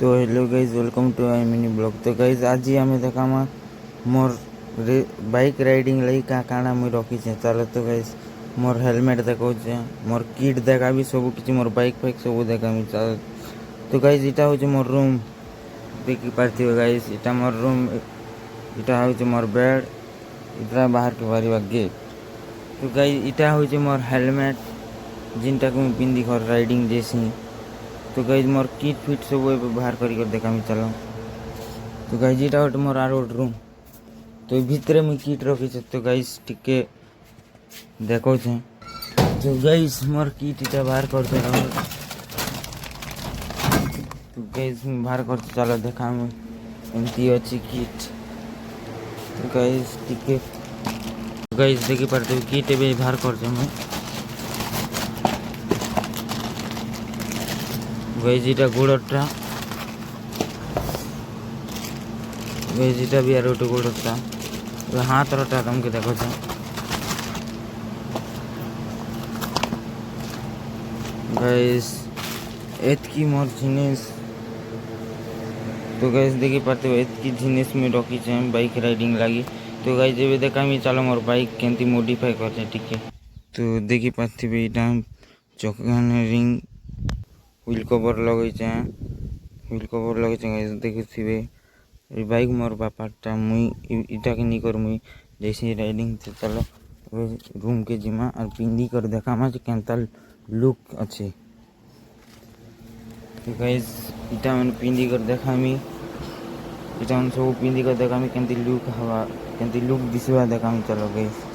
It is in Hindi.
तो hello guys welcome to I mini blog. तो गाइज आज ही आम देखा मोर बाइक राइडिंग लगी काଣା मुई रखी चलो। तो गाइज मोर हेलमेट देखा मोर किट देखा भी सब किसी मोर बाइक फाइक सब देखा चलो। तो गाइज इटा हूँ मोर रूम देखी पार्थिव गाइज इटा मोर रूम इटा हूँ मोर बेड इटा बाहर के बाहर गेट। तो गाइज इटा हूँ मोर हेलमेट जिनटा को पिंधि कर राइडिंग जैसी। तो गाइज मोर किट फिट सब बाहर कर देखा चलो। तो गाइज इटा गोटे मोर आर गोटे रूम तो भितर मुझे किट रखी। तो गाइज टिके देखो तो गाइज मोर किट इटा बाहर कर तो गाइज बाहर कर चलो देखा एमती अच्छी किट। तो गाइज टिके गाइज देखी पारे किट ए बाहर कर गाइज इटा गोड़टा गाइज इटा भी यार गोटे गोड़टा हाथ रटा तुमको देखो गाइज एतकी मोर जिनिस। तो गाइज देखी पार्थ एतकी जिनिस में रखी बाइक राइडिंग लगी। तो गाइज ए देखा चलो मोर बाइक केमती मॉडिफाई कर टिके। तो देखी पार्थिवे यहाँ चकान रिंग व्हील कवर लगे व्हील कवर लगे देखुवे बाइक मोर बापाटा मुई इटा के नहीं कर मुई जैसे राइडिंग चलो रूम के जिमा और पिंधी कर देखा केनता लुक अच्छे। तो गाइज इटा मैंने पिंधी कर देखा इटा सब पिंधी कर देखा केमती लुक हवा केमती लुक दिशवा देखा चलो गाइज।